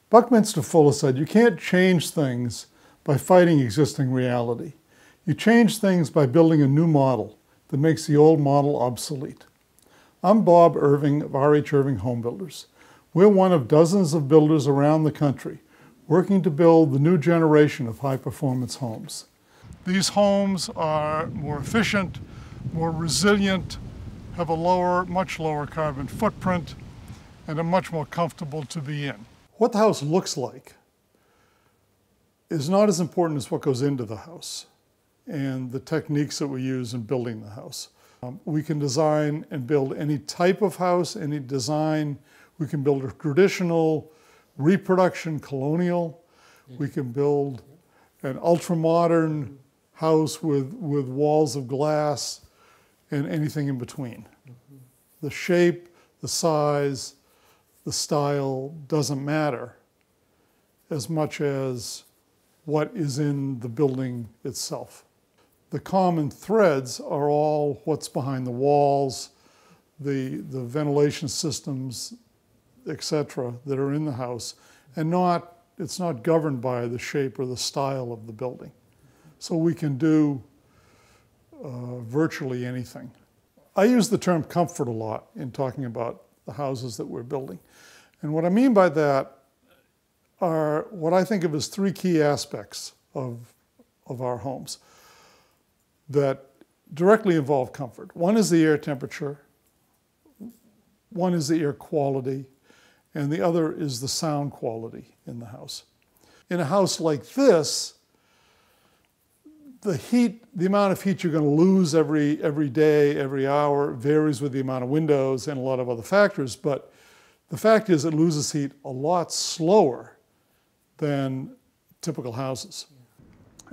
Buckminster Fuller said, you can't change things by fighting existing reality. You change things by building a new model that makes the old model obsolete. I'm Bob Irving of H Irving Homebuilders. We're one of dozens of builders around the country working to build the new generation of high-performance homes. These homes are more efficient, more resilient, have a much lower carbon footprint, and are much more comfortable to be in. What the house looks like is not as important as what goes into the house and the techniques that we use in building the house. We can design and build any type of house, any design. We can build a traditional, reproduction, colonial. We can build an ultra-modern house with walls of glass and anything in between. The shape, the size, the style doesn't matter as much as what is in the building itself. The common threads are all what's behind the walls, the ventilation systems, etc., that are in the house, and it's not governed by the shape or the style of the building. So we can do virtually anything. I use the term comfort a lot in talking about the houses that we're building. And what I mean by that are what I think of as three key aspects of our homes that directly involve comfort. One is the air temperature, one is the air quality, and the other is the sound quality in the house. In a house like this, the amount of heat you're going to lose every day, every hour, varies with the amount of windows and a lot of other factors, but the fact is it loses heat a lot slower than typical houses.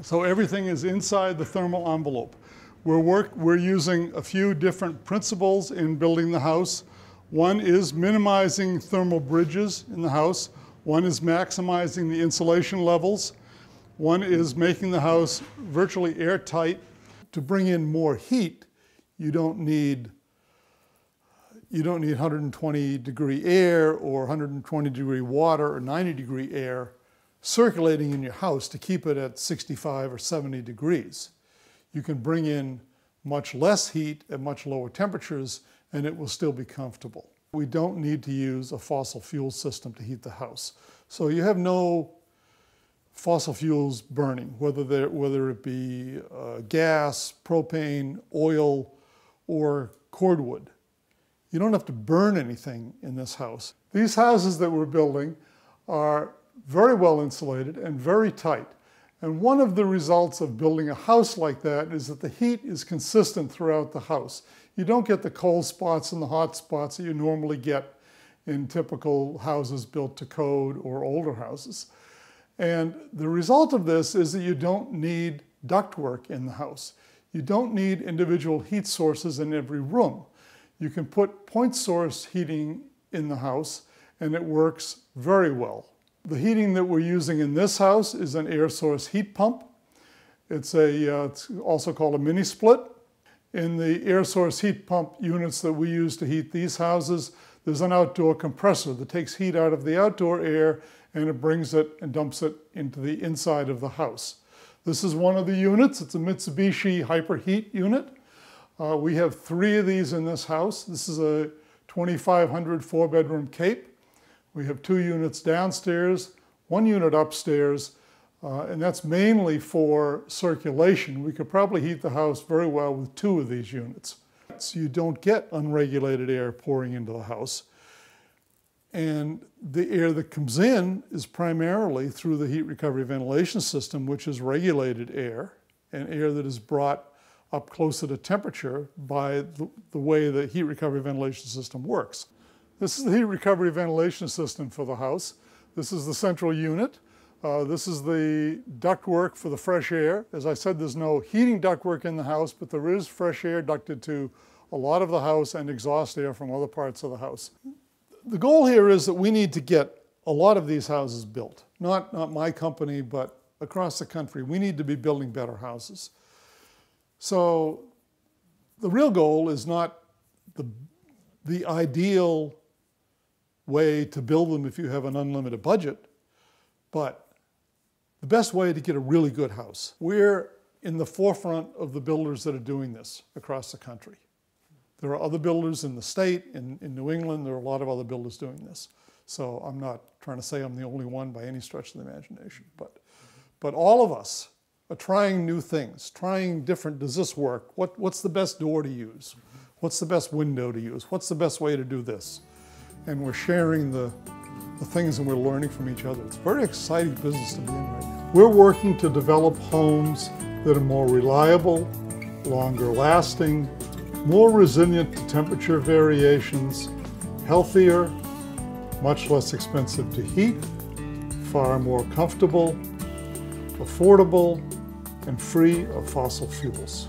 So everything is inside the thermal envelope. We're using a few different principles in building the house. One is minimizing thermal bridges in the house. One is maximizing the insulation levels. One is making the house virtually airtight. To bring in more heat, you don't need 120-degree air or 120-degree water or 90-degree air circulating in your house to keep it at 65 or 70 degrees. You can bring in much less heat at much lower temperatures and it will still be comfortable. We don't need to use a fossil fuel system to heat the house. So you have no fossil fuels burning, whether it be gas, propane, oil, or cordwood. You don't have to burn anything in this house. These houses that we're building are very well insulated and very tight. And one of the results of building a house like that is that the heat is consistent throughout the house. You don't get the cold spots and the hot spots that you normally get in typical houses built to code or older houses. And the result of this is that you don't need ductwork in the house. You don't need individual heat sources in every room. You can put point source heating in the house and it works very well. The heating that we're using in this house is an air source heat pump. It's also called a mini split. In the air source heat pump units that we use to heat these houses, there's an outdoor compressor that takes heat out of the outdoor air and it brings it and dumps it into the inside of the house. This is one of the units. It's a Mitsubishi Hyperheat unit. We have 3 of these in this house. This is a 2,500 4-bedroom cape. We have 2 units downstairs, 1 unit upstairs, and that's mainly for circulation. We could probably heat the house very well with 2 of these units. So you don't get unregulated air pouring into the house. And the air that comes in is primarily through the heat recovery ventilation system, which is regulated air, and air that is brought up closer to temperature by the way the heat recovery ventilation system works. This is the heat recovery ventilation system for the house. This is the central unit. This is the ductwork for the fresh air. As I said, there's no heating ductwork in the house, but there is fresh air ducted to a lot of the house and exhaust air from other parts of the house. The goal here is that we need to get a lot of these houses built. Not my company, but across the country. We need to be building better houses. So the real goal is not the ideal way to build them if you have an unlimited budget. But the best way to get a really good house, we're in the forefront of the builders that are doing this across the country. There are other builders in the state, in New England, there are a lot of other builders doing this. So I'm not trying to say I'm the only one by any stretch of the imagination, but all of us are trying new things, trying different, does this work? What's the best door to use? What's the best window to use? What's the best way to do this? And we're sharing the things and we're learning from each other. It's a very exciting business to be in right now. We're working to develop homes that are more reliable, longer lasting, more resilient to temperature variations, healthier, much less expensive to heat, far more comfortable, affordable, and free of fossil fuels.